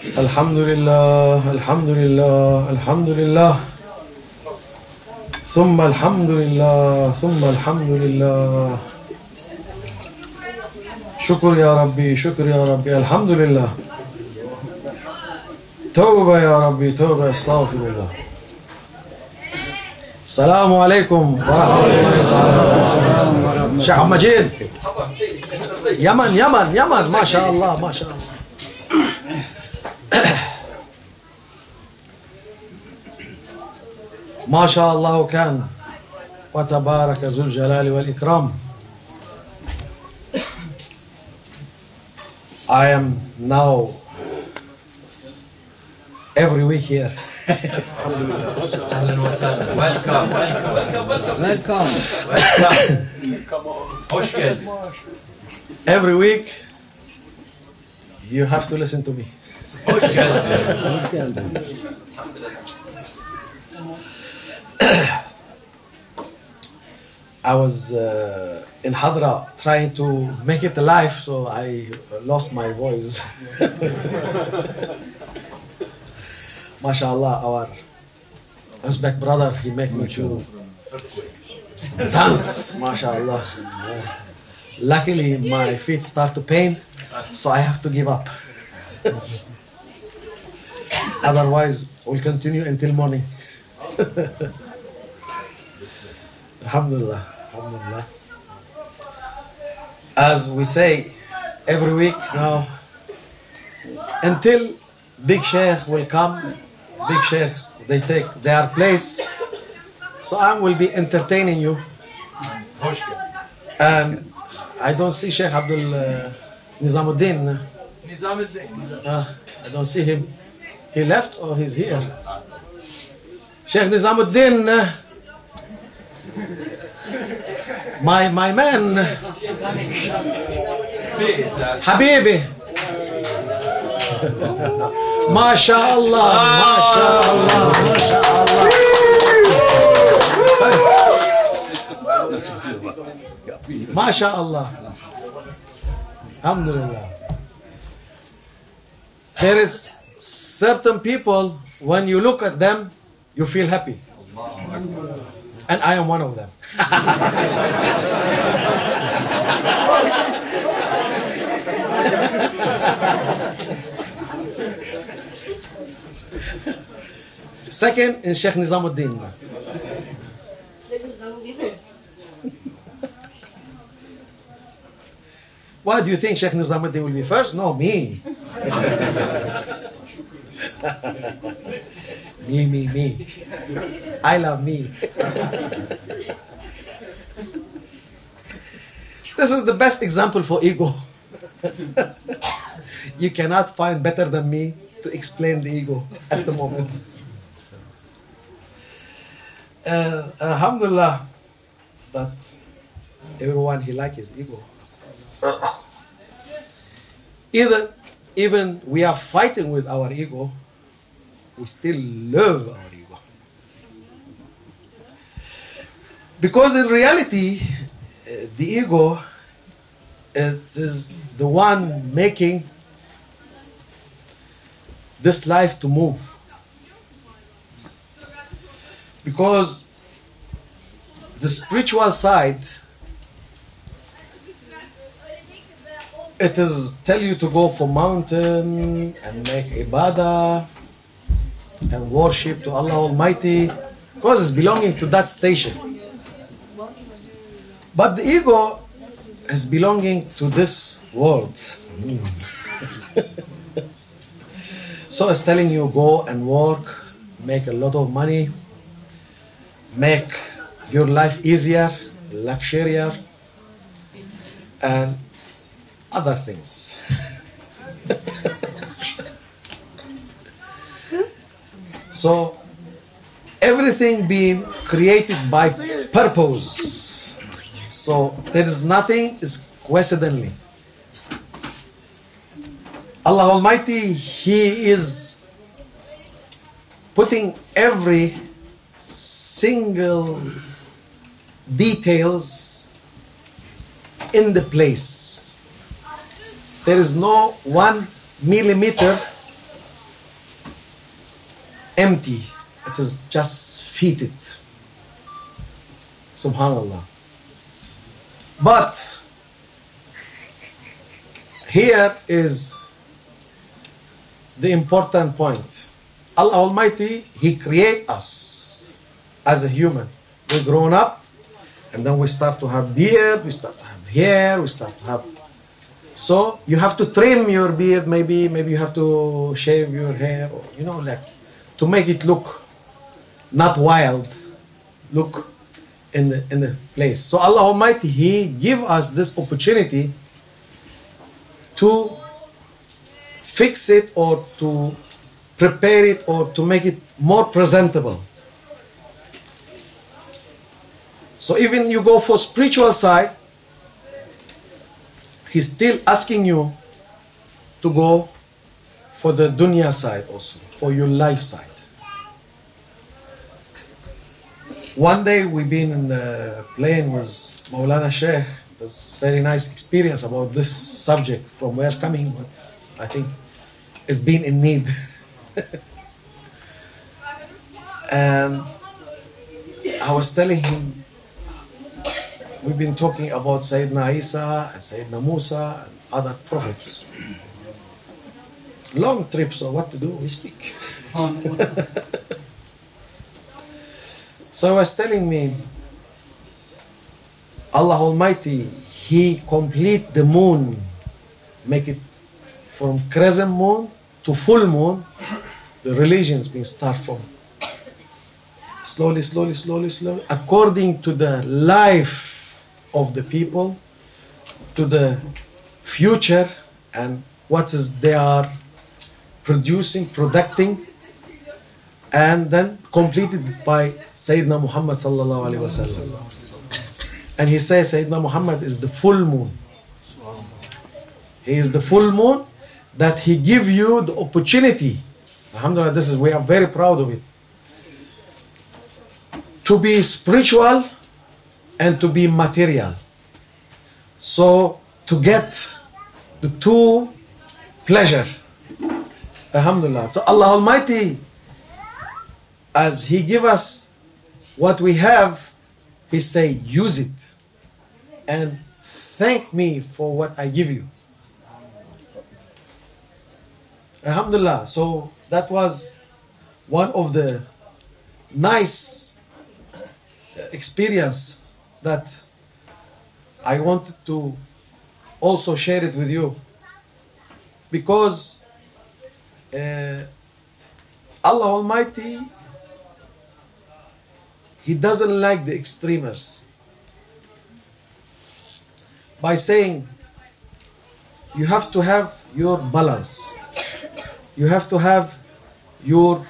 Alhamdulillah, Alhamdulillah, Alhamdulillah. Thumma Alhamdulillah, Thumma Alhamdulillah. Shukr ya Rabbi, Shukr ya Rabbi, Alhamdulillah. Tawbah ya Rabbi, Tawbah, Astaghfirullah. Assalamu alaikum wa rahmatullahi wa barakatuh. Sheikh Majid. Yaman, Yaman, Yaman, MashaAllah, MashaAllah. ما شاء الله كان وتبارك ذو الجلال والإكرام. I am now every week here. أهلا وسهلا. Welcome, welcome, welcome. مشكل. Every week you have to listen to me. I was in Hadra trying to make it live, so I lost my voice. MashaAllah, our Uzbek brother, he made me to dance, MashaAllah. Luckily, my feet start to pain, so I have to give up. Otherwise, we'll continue until morning. Alhamdulillah, Alhamdulillah. As we say every week now, until big sheikh will come, big sheikhs, they take their place. So I will be entertaining you. And I don't see Sheikh Abdul Nizamuddin. I don't see him. He left or he's here? Sheikh Nizamuddin, my man, Habibi. MashaAllah, MashaAllah, MashaAllah. MashaAllah. Alhamdulillah. There is certain people, when you look at them, you feel happy. And I am one of them. Second is Sheikh Nizamuddin. Why do you think Sheikh Nizamuddin will be first? No, me. Me. I love me. This is the best example for ego. You cannot find better than me to explain the ego at the moment. Alhamdulillah, that everyone he likes his ego. Even we are fighting with our ego, we still love our ego. Because in reality, the ego, it is the one making this life to move. Because the spiritual side, it is tell you to go for mountain and make ibadah and worship to Allah Almighty, because it's belonging to that station. But the ego is belonging to this world. So it's telling you go and work, make a lot of money, make your life easier, luxurious, and other things. So everything being created by purpose. So there is nothing is coincidentally. Allah Almighty, He is putting every single details in the place. There is no 1 millimeter empty. It is just fitted. Subhanallah. But here is the important point. Allah Almighty, He created us as a human. We're grown up, and then we start to have beard, we start to have hair, we start to have. So you have to trim your beard, maybe you have to shave your hair, or, like to make it look not wild, look in the place. So Allah Almighty, He give us this opportunity to fix it, or to prepare it, or to make it more presentable. So even you go for spiritual side, He's still asking you to go for the dunya side also, for your life side. One day we've been in the plane with Maulana Sheikh. That's very nice experience about this subject, from where coming, but I think it's been in need. And I was telling him, we've been talking about Sayyidina Isa and Sayyidina Musa and other prophets. Long trip, so what to do? We speak. So he was telling me, Allah Almighty, He complete the moon, make it from crescent moon to full moon. The religions being start from slowly, according to the life of the people, to the future, and what is they are producing, and then completed by Sayyidina Muhammad sallallahu alaihi wasallam. And he says Sayyidina Muhammad is the full moon. He is the full moon that He give you the opportunity. Alhamdulillah, we are very proud of it. To be spiritual and to be material. So to get the two pleasure. Alhamdulillah. So Allah Almighty, as He give us what we have, He say, use it and thank me for what I give you. Alhamdulillah. So that was one of the nice experience that I wanted to also share it with you, because Allah Almighty, He doesn't like the extremers. By saying you have to have your balance, you have to have your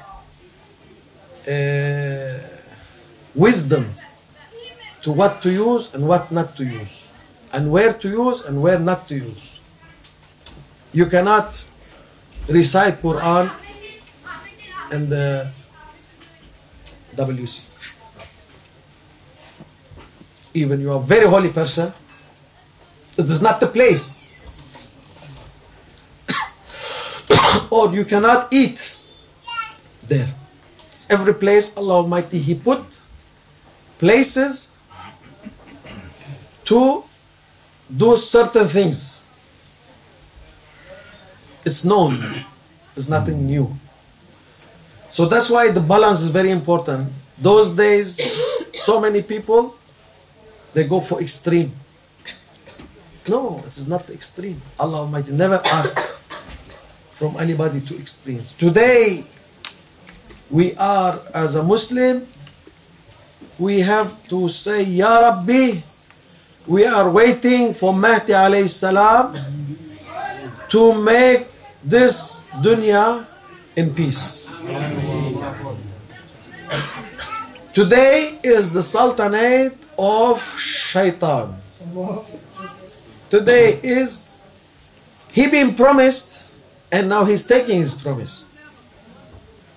wisdom to what to use and what not to use, and where to use and where not to use. You cannot recite Quran in the WC. Even you are a very holy person, it is not the place. Or you cannot eat there. Every place Allah Almighty, He put places to do certain things. It's known. It's nothing new. So that's why the balance is very important. Those days, so many people, they go for extreme. No, it is not extreme. Allah Almighty never asked from anybody to extreme. Today, we are, as a Muslim, we have to say, Ya Rabbi, we are waiting for Mahdi alayhi salam to make this dunya in peace. Today is the sultanate of shaitan. Today is, he been promised, and now he's taking his promise.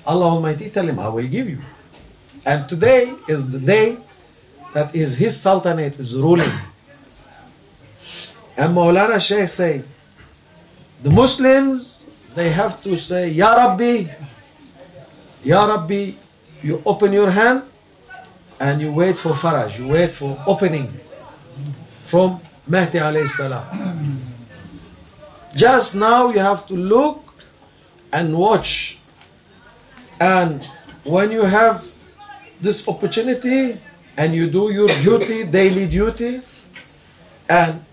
Allah Almighty tell him, I will give you. And today is the day that is his sultanate is ruling. And Maulana Shaykh say, the Muslims, they have to say, Ya Rabbi, Ya Rabbi, you open your hand and you wait for faraj, you wait for opening from Mahdi alayhi salam. Just now you have to look and watch. And when you have this opportunity and you do your duty, daily duty, and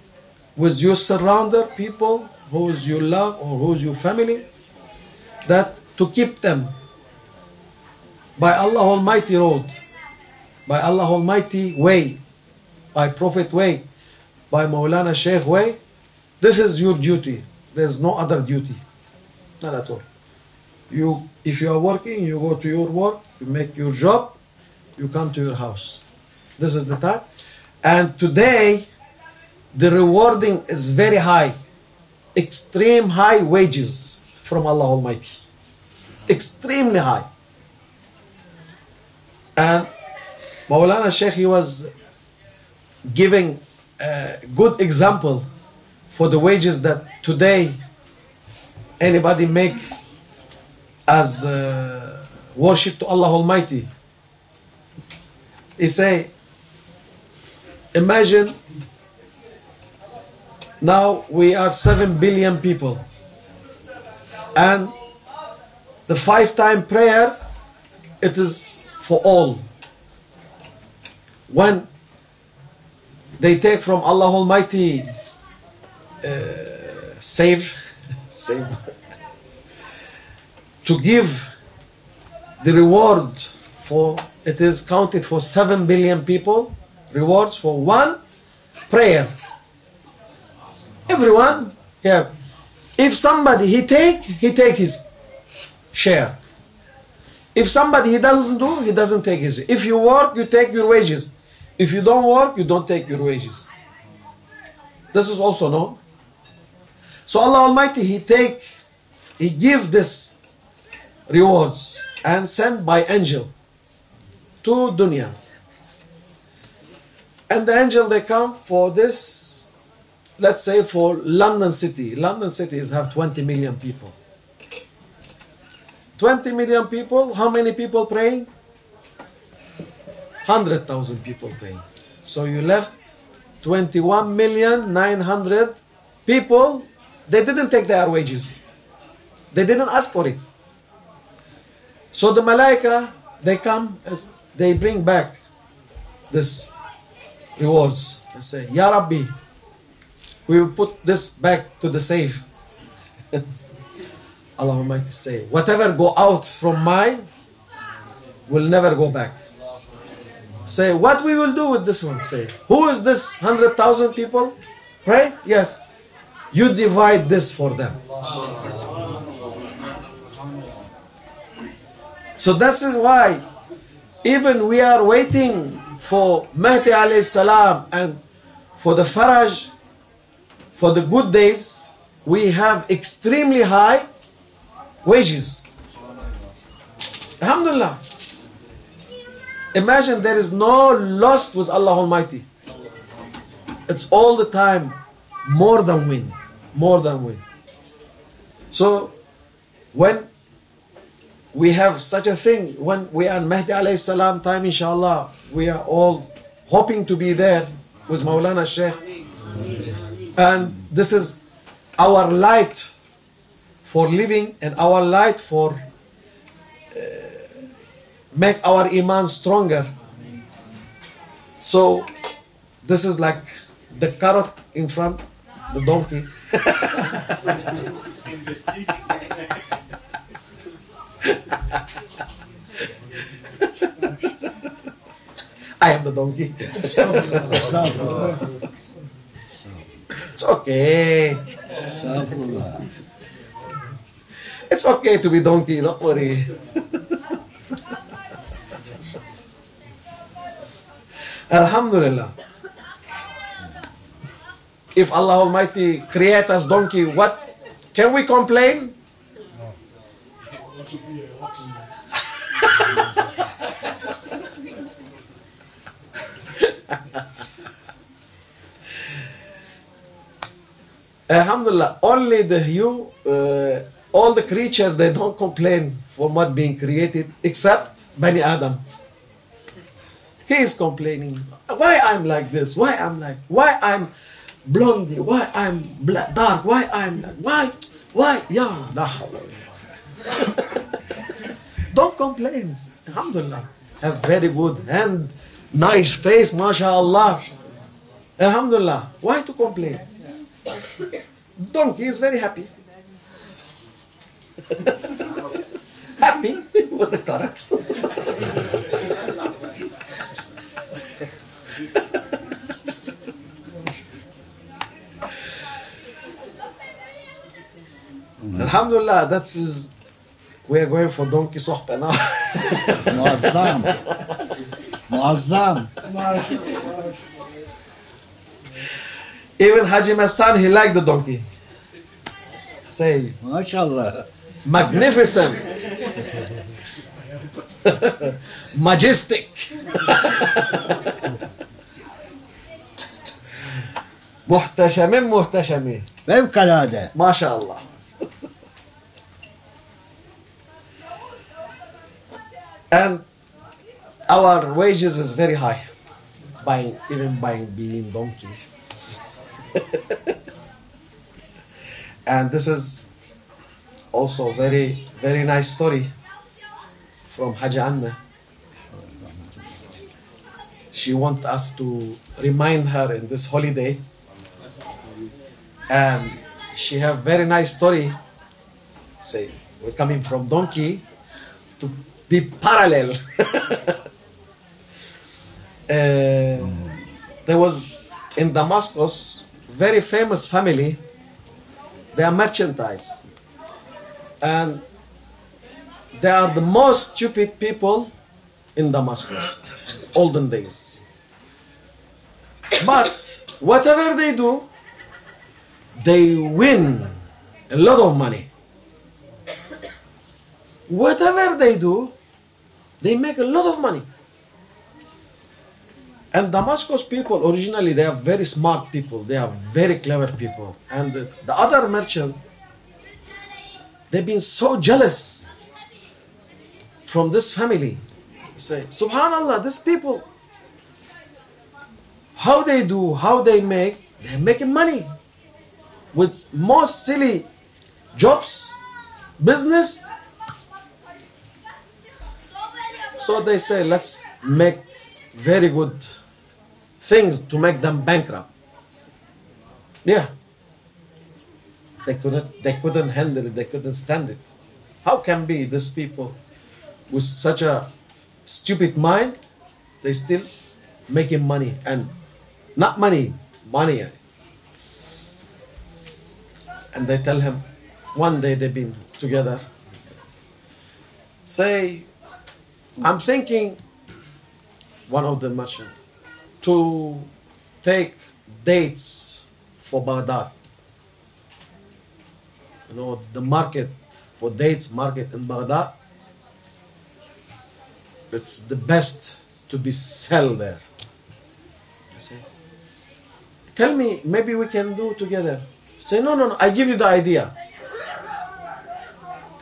with your surrounder people who's you love or who's your family, that to keep them by Allah Almighty road, by Allah Almighty way, by Prophet way, by Maulana Sheikh way, this is your duty. There's no other duty, not at all. If you are working, you go to your work, you make your job, you come to your house. This is the time. And today, the rewarding is very high, extreme high wages from Allah Almighty, extremely high. And Maulana Sheikh, he was giving a good example for the wages that today anybody make as worship to Allah Almighty. He say, imagine now we are 7 billion people, and the 5-time prayer, it is for all. When they take from Allah Almighty save to give the reward for, it is counted for 7 billion people, rewards for one prayer. Everyone, yeah. If somebody he take his share. If somebody he doesn't do, he doesn't take his. If you work, you take your wages. If you don't work, you don't take your wages. This is also known. So Allah Almighty, He give this rewards and send by angel to dunya. And the angel, they come for this, let's say for London City. London cities have 20 million people. 20 million people, how many people praying? 100,000 people praying. So you left 21,900,000 people. They didn't take their wages. They didn't ask for it. So the Malaika, they come, they bring back this rewards. They say, Ya Rabbi, we will put this back to the safe. Allah Almighty say, whatever go out from mine will never go back. Say, what we will do with this one? Say, who is this 100,000 people? Pray? Yes. You divide this for them. So that is why even we are waiting for Mahdi alayhi salam and for the faraj, for the good days, we have extremely high wages. Alhamdulillah. Imagine there is no loss with Allah Almighty. It's all the time more than win. More than win. So when we have such a thing, when we are Mahdi alayhi salam time, inshallah, we are all hoping to be there with Maulana Sheikh. And this is our light for living and our light for make our iman stronger. So this is like the carrot in front, the donkey. I am the donkey. It's okay. It's okay to be donkey, don't worry. Alhamdulillah. If Allah Almighty create us donkey, what can we complain? Alhamdulillah, only all the creatures, they don't complain from what being created except Bani Adam. He is complaining, why I'm like this, why I'm blondie, why I'm dark, why I'm like, why, ya, la hawla wa la quwwata. Don't complain. Alhamdulillah. Have very good and nice face, mashallah. Alhamdulillah. Why to complain? Donkey is very happy. Happy with the carrot. Alhamdulillah, we are going for donkey sohbah now. معظم معظم. Even Haji Mastan, he liked the donkey. Say, ما شاء الله. magnificent, majestic. محتشمين. بيبقى هذا. ما شاء الله. And our wages is very high, even by being donkey. And this is also very, very nice story from Haji Anna. She wants us to remind her in this holiday. And she have very nice story. Say, we're coming from donkey to be parallel. There was in Damascus very famous family. They are merchandise, and they are the most stupid people in Damascus, olden days. But whatever they do, they win a lot of money. Whatever they do, they make a lot of money. And Damascus people, originally, they are very smart people. They are very clever people. And the other merchants, they've been so jealous from this family. Say, Subhanallah, these people, how they do, how they make, they're making money with most silly jobs, business. So they say, let's make very good things to make them bankrupt. Yeah. They couldn't handle it, they couldn't stand it. How can be these people with such a stupid mind, they still making money, and not money. And they tell him, one day they've been together, say, I'm thinking, one of the merchants, to take dates for Baghdad. You know, the market for dates market in Baghdad, it's the best to be sell there. I say, tell me, maybe we can do together. Say, no, I give you the idea.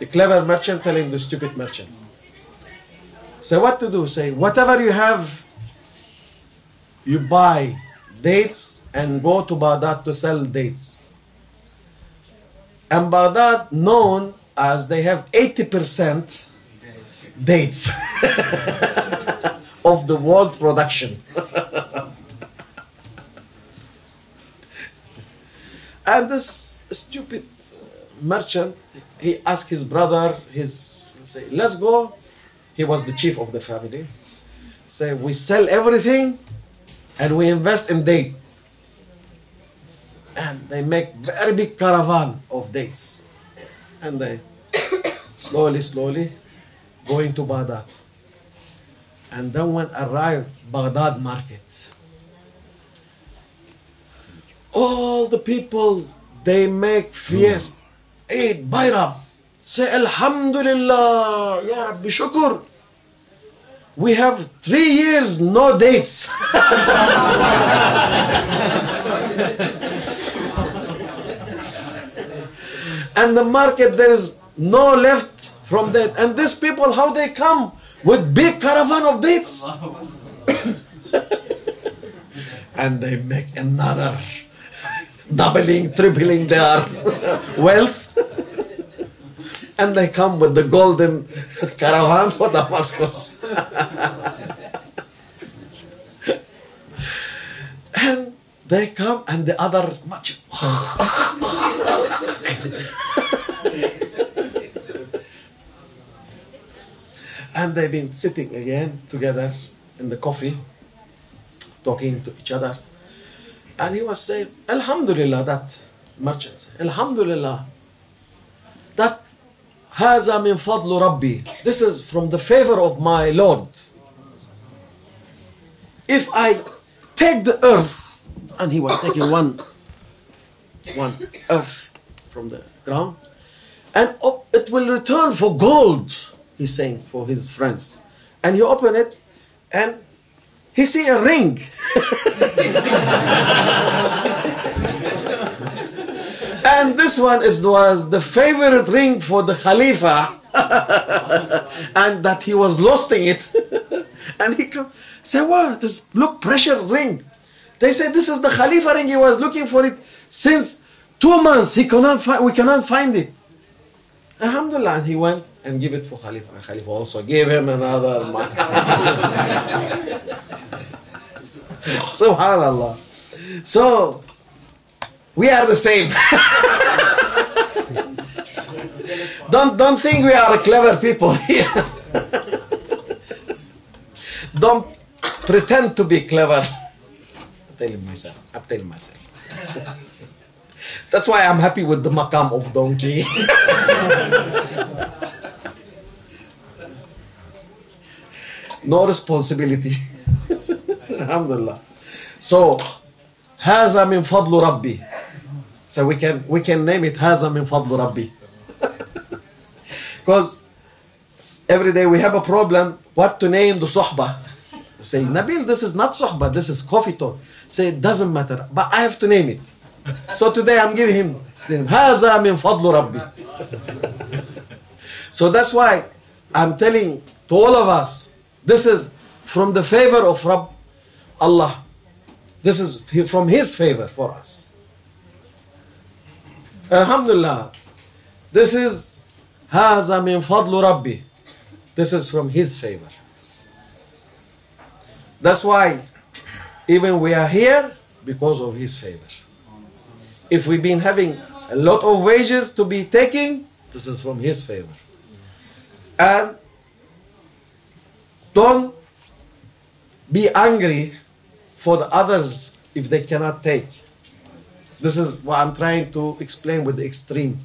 The clever merchant telling the stupid merchant. Say, what to do? Say, whatever you have, you buy dates and go to Baghdad to sell dates. And Baghdad known as they have 80% dates of the world production. And this stupid merchant, he asked his brother, say, let's go. He was the chief of the family. Say, we sell everything and we invest in date. And they make very big caravan of dates. And they slowly going to Baghdad. And then when arrived Baghdad market, all the people, they make fiesta, Eid, Bayram. Say, Alhamdulillah, Ya Rabbi, Shukur. We have 3 years, no dates. And the market, there is no left from that. And these people, how they come with big caravan of dates. And they make another doubling, tripling their wealth. And they come with the golden caravan for Damascus. And they come and the other much. And they've been sitting again together in the coffee, talking to each other. And he was saying, Alhamdulillah, that merchant said, Alhamdulillah, that هذا من فضل ربي. This is from the favor of my Lord. If I take the earth, and he was taking one earth from the ground, and it will return for gold, he's saying for his friends. And he opened it, and he see a ring. And this one was the favorite ring for the Khalifa. And that he was losing it. And he say, what? This look precious ring. They say this is the Khalifa ring. He was looking for it since 2 months. We cannot find it. Alhamdulillah. And he went and gave it for Khalifa. And Khalifa also gave him another one. Subhanallah. So we are the same. Don't think we are clever people here. Don't pretend to be clever. I'm telling myself. That's why I'm happy with the maqam of donkey. No responsibility. Alhamdulillah. So, هذا من فضل ربي. So we can name it هذا من فضل ربي. Because every day we have a problem what to name the suhbah. Say, Nabil, this is not suhbah, this is coffee talk. Say, it doesn't matter, but I have to name it. So today I'm giving him هذا من فضل ربي. So that's why I'm telling to all of us, this is from the favor of Rabb Allah. This is from His favor for us. Alhamdulillah. This is هذا من فضل ربي. This is from His favor. That's why even we are here because of His favor. If we've been having a lot of wages to be taking, this is from His favor. And don't be angry for the others if they cannot take. This is what I'm trying to explain with the extreme.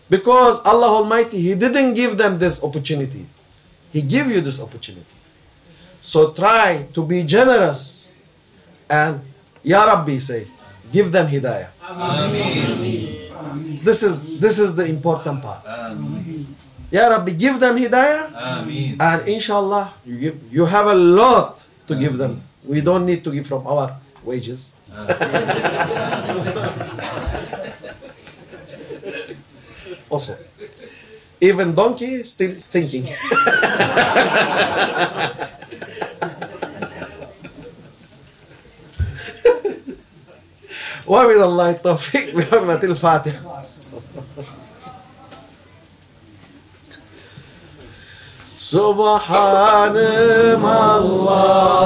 Because Allah Almighty, He didn't give them this opportunity. He gave you this opportunity. So try to be generous and Ya Rabbi say, give them hidayah. Ameen. This is the important part. Ameen. Ya Rabbi, give them hidayah. Ameen. And inshallah, you have a lot to give them. We don't need to give from our wages. Also, even donkey still thinking. ومن الله التوفيق بحرمة الفاتحة. سبحان الله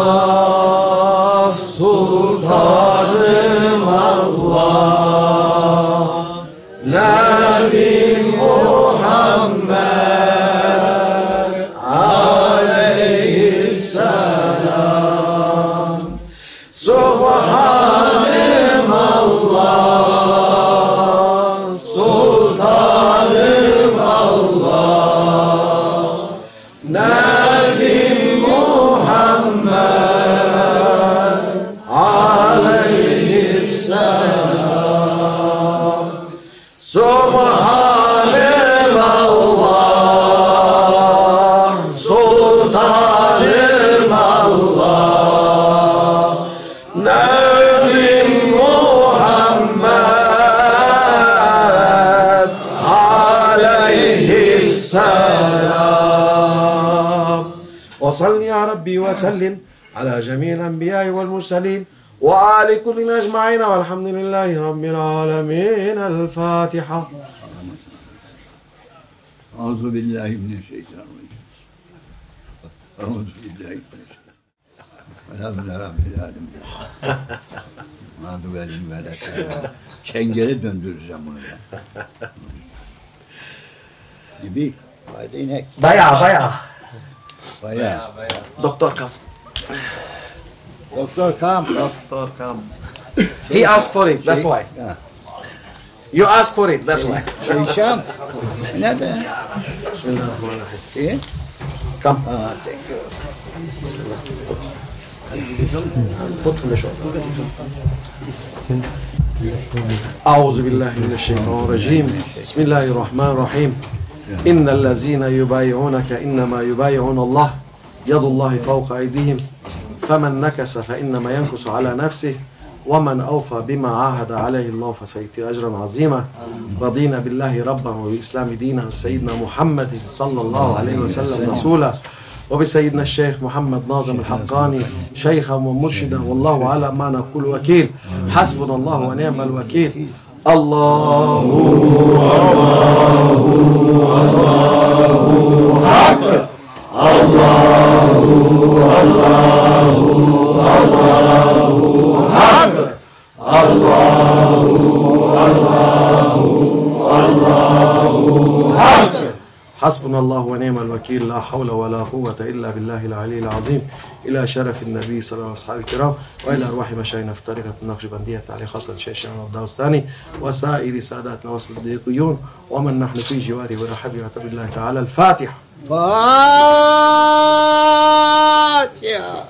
سلطان الله نبي محمد عليه السلام. سبحان الله سلطان الله نبي محمد ربي وسلم على جميع الأنبياء والمرسلين وآل كل أجمعين والحمد لله رب العالمين. الفاتحة. أعوذ بالله من الشيطان الرجيم. أعوذ بالله من الشيطان الرجيم. Rab العالمين. Mağdur verin velekâ. Çengeli döndüreceğim bunu ya. Gibi. Haydi inek. Bayağı. Bayağı. Doktor come. Doktor kam. Doctor come. He asked for it, that's why. Ha. You asked for it, that's why. Şam. Ne be? Bismillahirrahmanirrahim. İyi. Come. Ha, thank you. Put in the shop. أعوذ بالله من الشيطان الرجيم. بسم الله الرحمن الرحيم. إن الذين يبايعونك إنما يبايعون الله يد الله فوق أيديهم فمن نكس فإنما ينكس على نفسه ومن أوفى بما عاهد عليه الله فسيؤتي أجرا عظيما. رضينا بالله ربا وبالإسلام دينا وسيدنا محمد صلى الله عليه وسلم رسولا وبسيدنا الشيخ محمد ناظم الحقاني شيخا ومرشدا والله على ما نقول وكيل. حسبنا الله ونعم الوكيل. الله أكبر. حسبنا الله ونعم الوكيل. لا حول ولا قوة إلا بالله العلي العظيم. إلى شرف النبي صلى الله عليه وسلم الكرام وإلى أرواح مشايخنا في طريقة النقشبندية علي خاصة الشيخ شامل الداغستاني وسائر ساداتنا والصديقيون ومن نحن في جواره ورحبه وتب الله تعالى. الفاتحة. Fatiha.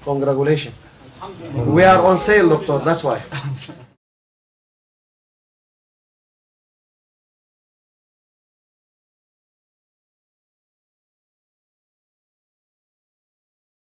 Congratulations. We are on sale, doctor, that's why.